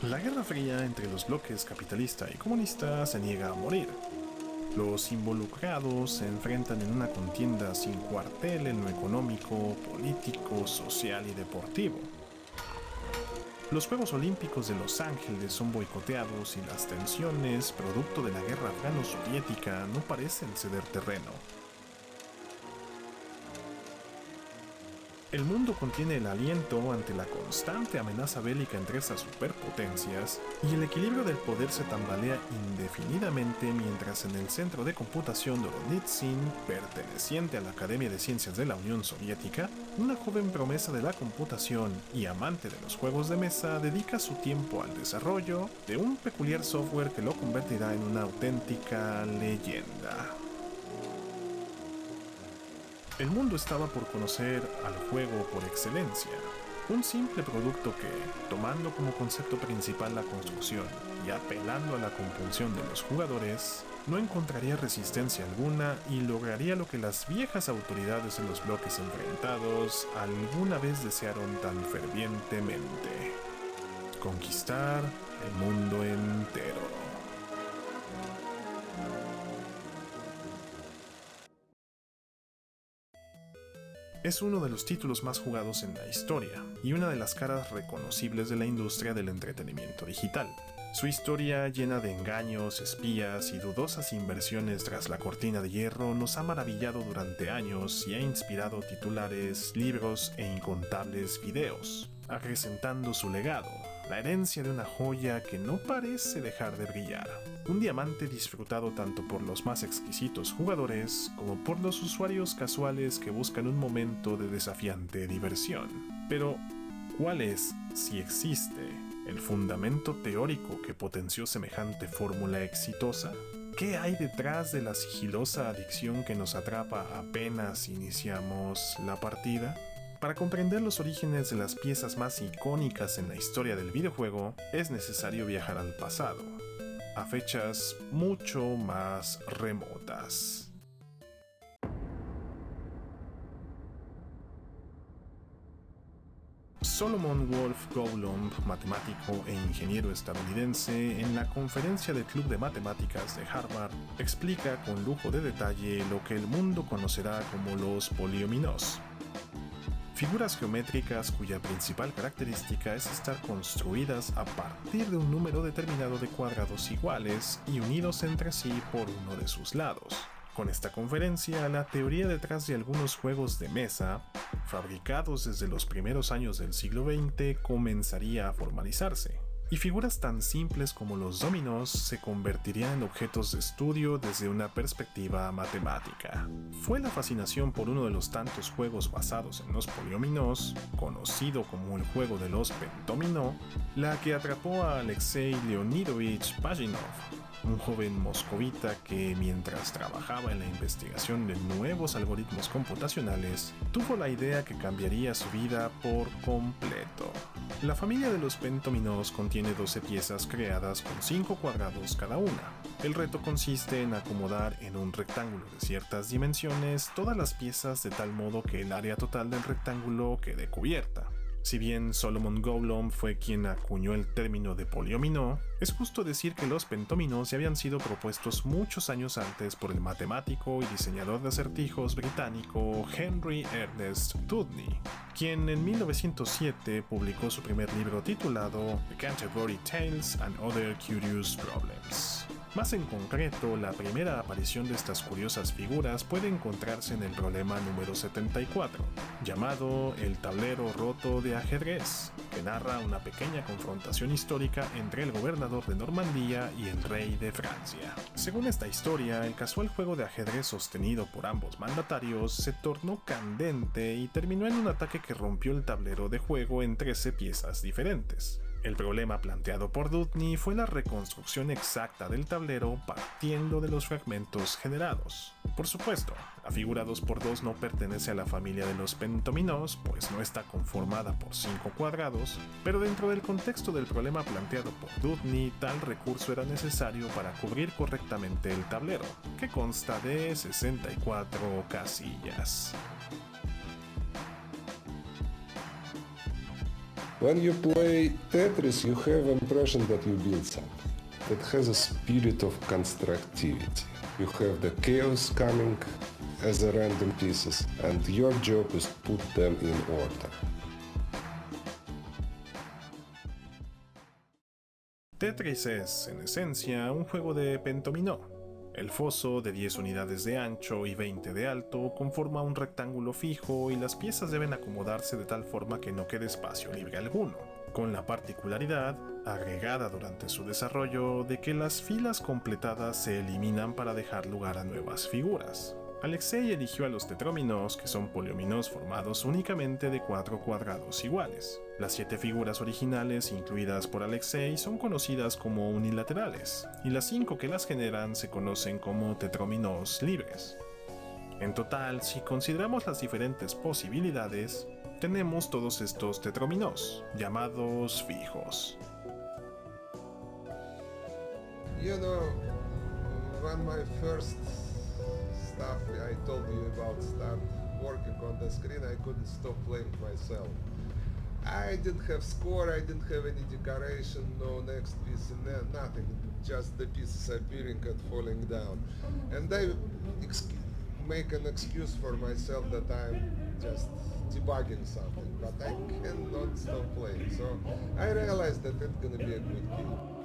La Guerra Fría entre los bloques capitalista y comunista se niega a morir. Los involucrados se enfrentan en una contienda sin cuartel en lo económico, político, social y deportivo. Los Juegos Olímpicos de Los Ángeles son boicoteados y las tensiones, producto de la guerra afgano-soviética, no parecen ceder terreno. El mundo contiene el aliento ante la constante amenaza bélica entre esas superpotencias y el equilibrio del poder se tambalea indefinidamente mientras en el centro de computación de Ornitsin, perteneciente a la Academia de Ciencias de la Unión Soviética, una joven promesa de la computación y amante de los juegos de mesa dedica su tiempo al desarrollo de un peculiar software que lo convertirá en una auténtica leyenda. El mundo estaba por conocer al juego por excelencia, un simple producto que, tomando como concepto principal la construcción y apelando a la compulsión de los jugadores, no encontraría resistencia alguna y lograría lo que las viejas autoridades de los bloques enfrentados alguna vez desearon tan fervientemente: conquistar el mundo entero. Es uno de los títulos más jugados en la historia y una de las caras reconocibles de la industria del entretenimiento digital. Su historia, llena de engaños, espías y dudosas inversiones tras la cortina de hierro, nos ha maravillado durante años y ha inspirado titulares, libros e incontables videos, acrecentando su legado, la herencia de una joya que no parece dejar de brillar. Un diamante disfrutado tanto por los más exquisitos jugadores como por los usuarios casuales que buscan un momento de desafiante diversión. Pero, ¿cuál es, si existe, el fundamento teórico que potenció semejante fórmula exitosa? ¿Qué hay detrás de la sigilosa adicción que nos atrapa apenas iniciamos la partida? Para comprender los orígenes de las piezas más icónicas en la historia del videojuego, es necesario viajar al pasado, a fechas mucho más remotas. Solomon Wolf Gollumb, matemático e ingeniero estadounidense, en la conferencia del Club de Matemáticas de Harvard, explica con lujo de detalle lo que el mundo conocerá como los poliominoes. Figuras geométricas cuya principal característica es estar construidas a partir de un número determinado de cuadrados iguales y unidos entre sí por uno de sus lados. Con esta conferencia, la teoría detrás de algunos juegos de mesa, fabricados desde los primeros años del siglo XX, comenzaría a formalizarse. Y figuras tan simples como los dominos se convertirían en objetos de estudio desde una perspectiva matemática. Fue la fascinación por uno de los tantos juegos basados en los poliominoes, conocido como el juego de los pentomino, la que atrapó a Alexei Leonidovich Pajitnov, un joven moscovita que, mientras trabajaba en la investigación de nuevos algoritmos computacionales, tuvo la idea que cambiaría su vida por completo. La familia de los pentominoes contiene 12 piezas creadas con 5 cuadrados cada una. El reto consiste en acomodar en un rectángulo de ciertas dimensiones todas las piezas de tal modo que el área total del rectángulo quede cubierta. Si bien Solomon Gollumb fue quien acuñó el término de poliomino, es justo decir que los pentominoes ya habían sido propuestos muchos años antes por el matemático y diseñador de acertijos británico Henry Ernest Dudney, quien en 1907 publicó su primer libro titulado The Canterbury Tales and Other Curious Problems. Más en concreto, la primera aparición de estas curiosas figuras puede encontrarse en el problema número 74, llamado El tablero roto de ajedrez, que narra una pequeña confrontación histórica entre el gobernador de Normandía y el rey de Francia. Según esta historia, el casual juego de ajedrez sostenido por ambos mandatarios se tornó candente y terminó en un ataque que rompió el tablero de juego en 13 piezas diferentes. El problema planteado por Dudney fue la reconstrucción exacta del tablero partiendo de los fragmentos generados. Por supuesto, la figura 2x2 no pertenece a la familia de los pentominoes, pues no está conformada por 5 cuadrados, pero dentro del contexto del problema planteado por Dudney, tal recurso era necesario para cubrir correctamente el tablero, que consta de 64 casillas. When you play Tetris, you have impression that you build something. It has a spirit of constructivity. You have the chaos coming as a random pieces, and your job is to put them in order. Tetris es, en esencia, un juego de pentominó. El foso, de 10 unidades de ancho y 20 de alto, conforma un rectángulo fijo y las piezas deben acomodarse de tal forma que no quede espacio libre alguno, con la particularidad, agregada durante su desarrollo, de que las filas completadas se eliminan para dejar lugar a nuevas figuras. Alexei eligió a los tetróminos, que son poliominos formados únicamente de 4 cuadrados iguales. Las 7 figuras originales incluidas por Alexei son conocidas como unilaterales, y las 5 que las generan se conocen como tetróminos libres. En total, si consideramos las diferentes posibilidades, tenemos todos estos tetróminos, llamados fijos. You know, when my first stuff I told you about start working on the screen, I couldn't stop playing myself. I didn't have score, I didn't have any decoration, no next piece, nothing, just the pieces appearing and falling down. And I make an excuse for myself that I'm just debugging something, but I cannot stop playing, so I realized that it's gonna be a good game.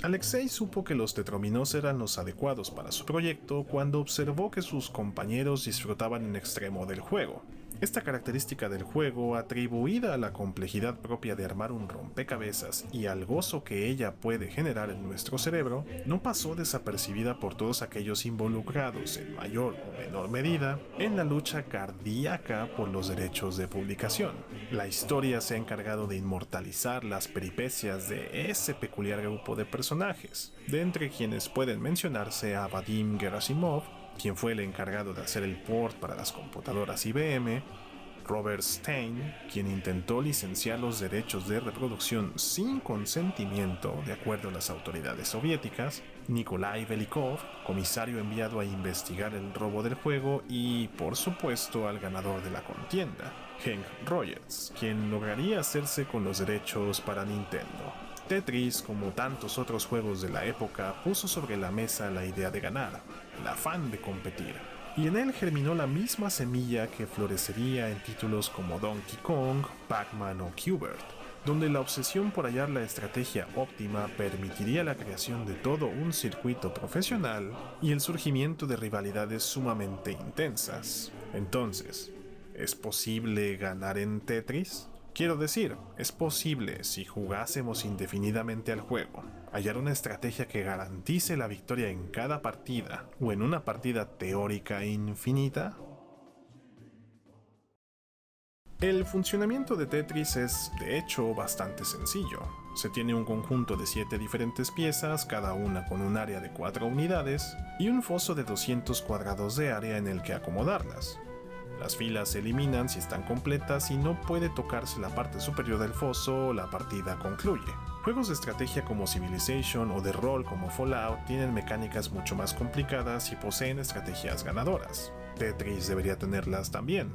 Alexei supo que los tetróminos eran los adecuados para su proyecto cuando observó que sus compañeros disfrutaban en extremo del juego. Esta característica del juego, atribuida a la complejidad propia de armar un rompecabezas y al gozo que ella puede generar en nuestro cerebro, no pasó desapercibida por todos aquellos involucrados en mayor o menor medida en la lucha cardíaca por los derechos de publicación. La historia se ha encargado de inmortalizar las peripecias de ese peculiar grupo de personajes, de entre quienes pueden mencionarse a Vadim Gerasimov, quien fue el encargado de hacer el port para las computadoras IBM, Robert Stein, quien intentó licenciar los derechos de reproducción sin consentimiento de acuerdo a las autoridades soviéticas, Nikolai Belikov, comisario enviado a investigar el robo del juego, y, por supuesto, al ganador de la contienda, Henk Rogers, quien lograría hacerse con los derechos para Nintendo. Tetris, como tantos otros juegos de la época, puso sobre la mesa la idea de ganar, el afán de competir, y en él germinó la misma semilla que florecería en títulos como Donkey Kong, Pac-Man o Q*bert, donde la obsesión por hallar la estrategia óptima permitiría la creación de todo un circuito profesional y el surgimiento de rivalidades sumamente intensas. Entonces, ¿es posible ganar en Tetris? Quiero decir, es posible si jugásemos indefinidamente al juego, hallar una estrategia que garantice la victoria en cada partida o en una partida teórica infinita. El funcionamiento de Tetris es, de hecho, bastante sencillo. Se tiene un conjunto de 7 diferentes piezas, cada una con un área de 4 unidades, y un foso de 200 cuadrados de área en el que acomodarlas. Las filas se eliminan si están completas y no puede tocarse la parte superior del foso o la partida concluye. Juegos de estrategia como Civilization o de rol como Fallout tienen mecánicas mucho más complicadas y poseen estrategias ganadoras. Tetris debería tenerlas también,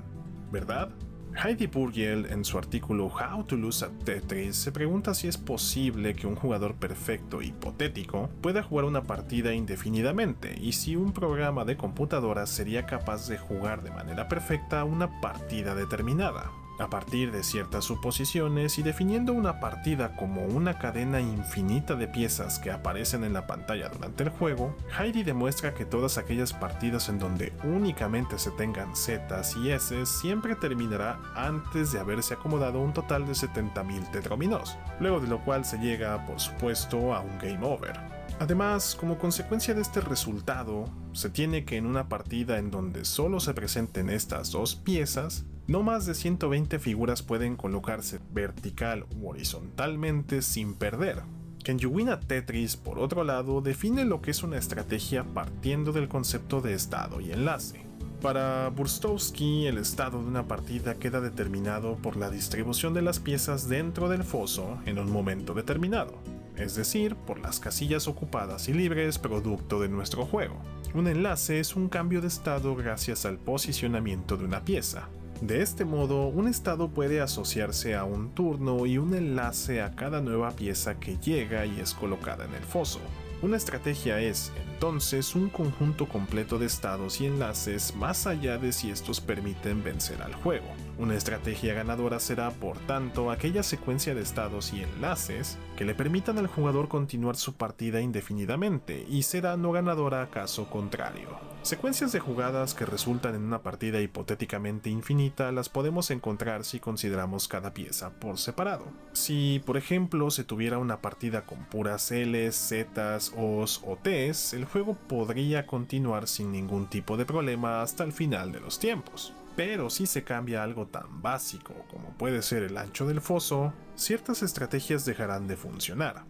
¿verdad? Heidi Purgell, en su artículo How to Lose at Tetris, se pregunta si es posible que un jugador perfecto hipotético pueda jugar una partida indefinidamente y si un programa de computadora sería capaz de jugar de manera perfecta una partida determinada. A partir de ciertas suposiciones y definiendo una partida como una cadena infinita de piezas que aparecen en la pantalla durante el juego, Heidi demuestra que todas aquellas partidas en donde únicamente se tengan Zetas y S's siempre terminará antes de haberse acomodado un total de 70.000 tetróminos, luego de lo cual se llega, por supuesto, a un game over. Además, como consecuencia de este resultado, se tiene que en una partida en donde solo se presenten estas dos piezas, no más de 120 figuras pueden colocarse vertical u horizontalmente sin perder. Can You Win at Tetris, por otro lado, define lo que es una estrategia partiendo del concepto de estado y enlace. Para Burstovsky, el estado de una partida queda determinado por la distribución de las piezas dentro del foso en un momento determinado, es decir, por las casillas ocupadas y libres producto de nuestro juego. Un enlace es un cambio de estado gracias al posicionamiento de una pieza. De este modo, un estado puede asociarse a un turno y un enlace a cada nueva pieza que llega y es colocada en el foso. Una estrategia es, entonces, un conjunto completo de estados y enlaces más allá de si estos permiten vencer al juego. Una estrategia ganadora será, por tanto, aquella secuencia de estados y enlaces que le permitan al jugador continuar su partida indefinidamente, y será no ganadora caso contrario. Secuencias de jugadas que resultan en una partida hipotéticamente infinita las podemos encontrar si consideramos cada pieza por separado. Si, por ejemplo, se tuviera una partida con puras Ls, Zs, Os o Ts, el juego podría continuar sin ningún tipo de problema hasta el final de los tiempos. Pero si se cambia algo tan básico como puede ser el ancho del foso, ciertas estrategias dejarán de funcionar.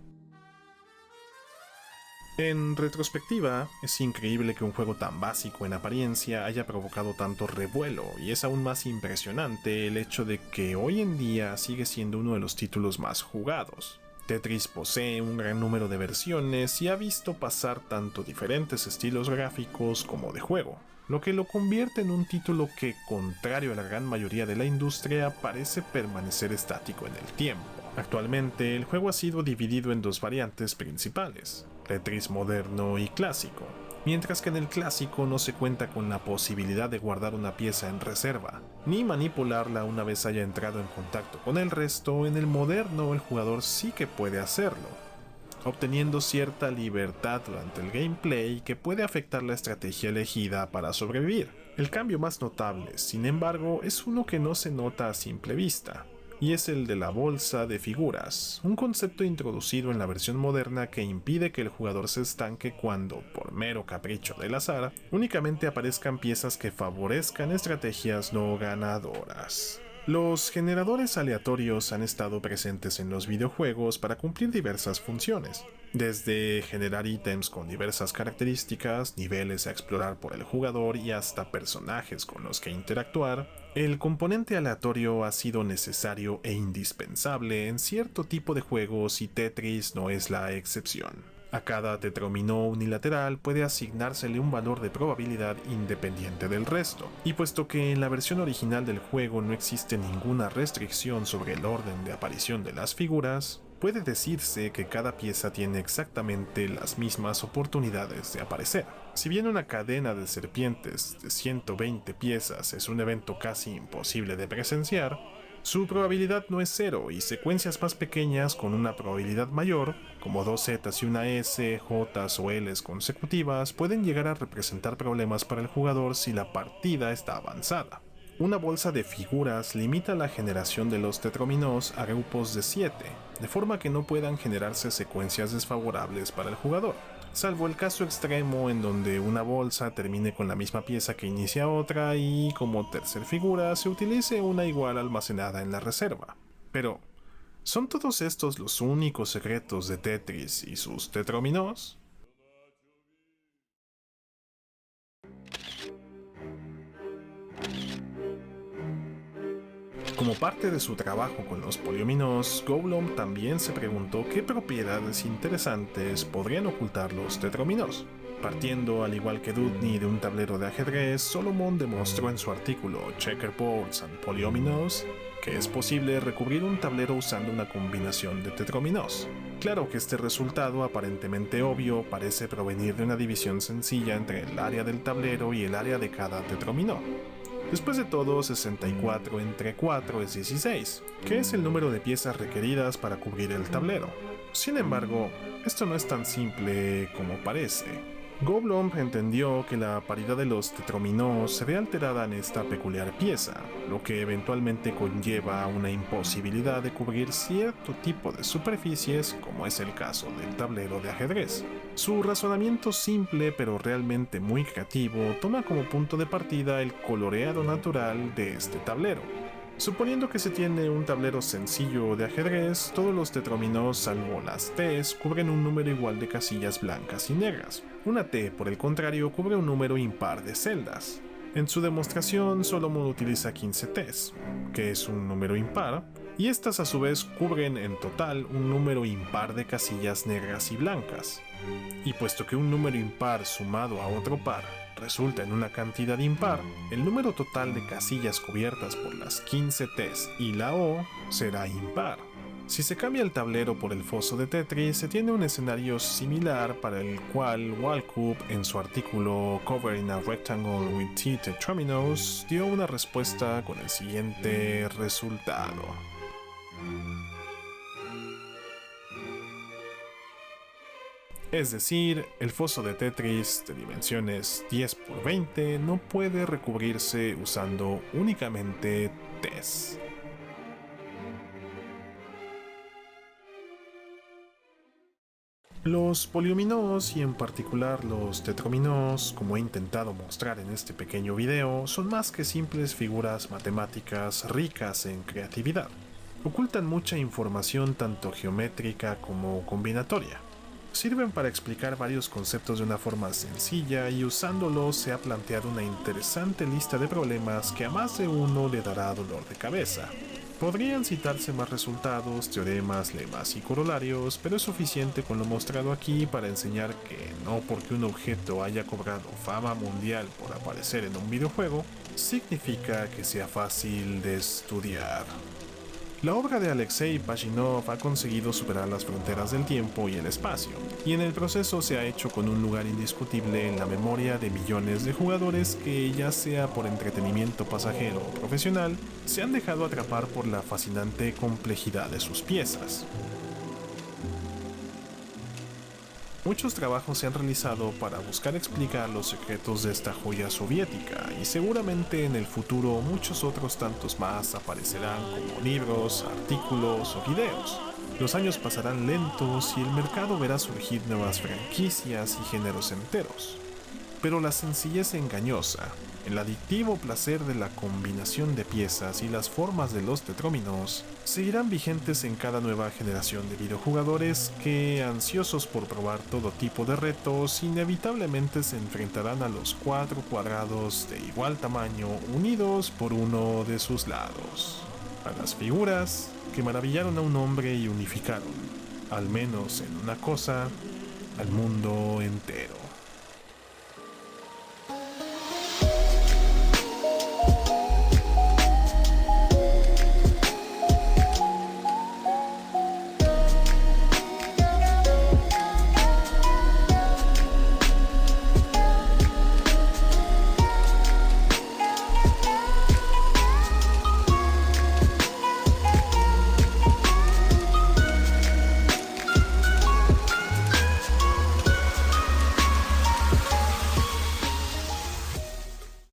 En retrospectiva, es increíble que un juego tan básico en apariencia haya provocado tanto revuelo, y es aún más impresionante el hecho de que hoy en día sigue siendo uno de los títulos más jugados. Tetris posee un gran número de versiones y ha visto pasar tanto diferentes estilos gráficos como de juego, lo que lo convierte en un título que, contrario a la gran mayoría de la industria, parece permanecer estático en el tiempo. Actualmente, el juego ha sido dividido en dos variantes principales: Tetris moderno y clásico. Mientras que en el clásico no se cuenta con la posibilidad de guardar una pieza en reserva, ni manipularla una vez haya entrado en contacto con el resto, en el moderno el jugador sí que puede hacerlo, obteniendo cierta libertad durante el gameplay que puede afectar la estrategia elegida para sobrevivir. El cambio más notable, sin embargo, es uno que no se nota a simple vista, y es el de la bolsa de figuras, un concepto introducido en la versión moderna que impide que el jugador se estanque cuando, por mero capricho del azar, únicamente aparezcan piezas que favorezcan estrategias no ganadoras. Los generadores aleatorios han estado presentes en los videojuegos para cumplir diversas funciones, desde generar ítems con diversas características, niveles a explorar por el jugador y hasta personajes con los que interactuar. El componente aleatorio ha sido necesario e indispensable en cierto tipo de juegos y Tetris no es la excepción. A cada tetrominó unilateral puede asignársele un valor de probabilidad independiente del resto, y puesto que en la versión original del juego no existe ninguna restricción sobre el orden de aparición de las figuras, puede decirse que cada pieza tiene exactamente las mismas oportunidades de aparecer. Si bien una cadena de serpientes de 120 piezas es un evento casi imposible de presenciar, su probabilidad no es cero, y secuencias más pequeñas con una probabilidad mayor, como dos Zetas y una S, Jotas o Ls consecutivas, pueden llegar a representar problemas para el jugador si la partida está avanzada. Una bolsa de figuras limita la generación de los tetrominós a grupos de 7, de forma que no puedan generarse secuencias desfavorables para el jugador, salvo el caso extremo en donde una bolsa termine con la misma pieza que inicia otra y, como tercer figura, se utilice una igual almacenada en la reserva. Pero, ¿son todos estos los únicos secretos de Tetris y sus tetrominós? Como parte de su trabajo con los poliominós, Goldblum también se preguntó qué propiedades interesantes podrían ocultar los tetrominós. Partiendo, al igual que Dewdney, de un tablero de ajedrez, Solomon demostró en su artículo Checkerboards and Polyominoes que es posible recubrir un tablero usando una combinación de tetrominós. Claro que este resultado, aparentemente obvio, parece provenir de una división sencilla entre el área del tablero y el área de cada tetrominó. Después de todo, 64 entre 4 es 16, que es el número de piezas requeridas para cubrir el tablero. Sin embargo, esto no es tan simple como parece. Goldblum entendió que la paridad de los tetrominós se ve alterada en esta peculiar pieza, lo que eventualmente conlleva una imposibilidad de cubrir cierto tipo de superficies, como es el caso del tablero de ajedrez. Su razonamiento simple pero realmente muy creativo toma como punto de partida el coloreado natural de este tablero. Suponiendo que se tiene un tablero sencillo de ajedrez, todos los tetrominós salvo las T's cubren un número igual de casillas blancas y negras. Una T, por el contrario, cubre un número impar de celdas. En su demostración, Solomon utiliza 15 T's, que es un número impar, y estas a su vez cubren en total un número impar de casillas negras y blancas. Y puesto que un número impar sumado a otro par resulta en una cantidad impar, el número total de casillas cubiertas por las 15 T's y la O será impar. Si se cambia el tablero por el foso de Tetris, se tiene un escenario similar para el cual Wallcoop, en su artículo Covering a Rectangle with T-Tetraminos, dio una respuesta con el siguiente resultado. Es decir, el foso de Tetris de dimensiones 10 por 20 no puede recubrirse usando únicamente T's. Los poliominoos y en particular los tetrominoos, como he intentado mostrar en este pequeño video, son más que simples figuras matemáticas ricas en creatividad. Ocultan mucha información tanto geométrica como combinatoria. Sirven para explicar varios conceptos de una forma sencilla y usándolos se ha planteado una interesante lista de problemas que a más de uno le dará dolor de cabeza. Podrían citarse más resultados, teoremas, lemas y corolarios, pero es suficiente con lo mostrado aquí para enseñar que no porque un objeto haya cobrado fama mundial por aparecer en un videojuego, significa que sea fácil de estudiar. La obra de Alexei Pajitnov ha conseguido superar las fronteras del tiempo y el espacio, y en el proceso se ha hecho con un lugar indiscutible en la memoria de millones de jugadores que, ya sea por entretenimiento pasajero o profesional, se han dejado atrapar por la fascinante complejidad de sus piezas. Muchos trabajos se han realizado para buscar explicar los secretos de esta joya soviética y seguramente en el futuro muchos otros tantos más aparecerán como libros, artículos o videos. Los años pasarán lentos y el mercado verá surgir nuevas franquicias y géneros enteros. Pero la sencillez engañosa, el adictivo placer de la combinación de piezas y las formas de los tetróminos seguirán vigentes en cada nueva generación de videojugadores que, ansiosos por probar todo tipo de retos, inevitablemente se enfrentarán a los 4 cuadrados de igual tamaño unidos por uno de sus lados, a las figuras que maravillaron a un hombre y unificaron, al menos en una cosa, al mundo entero.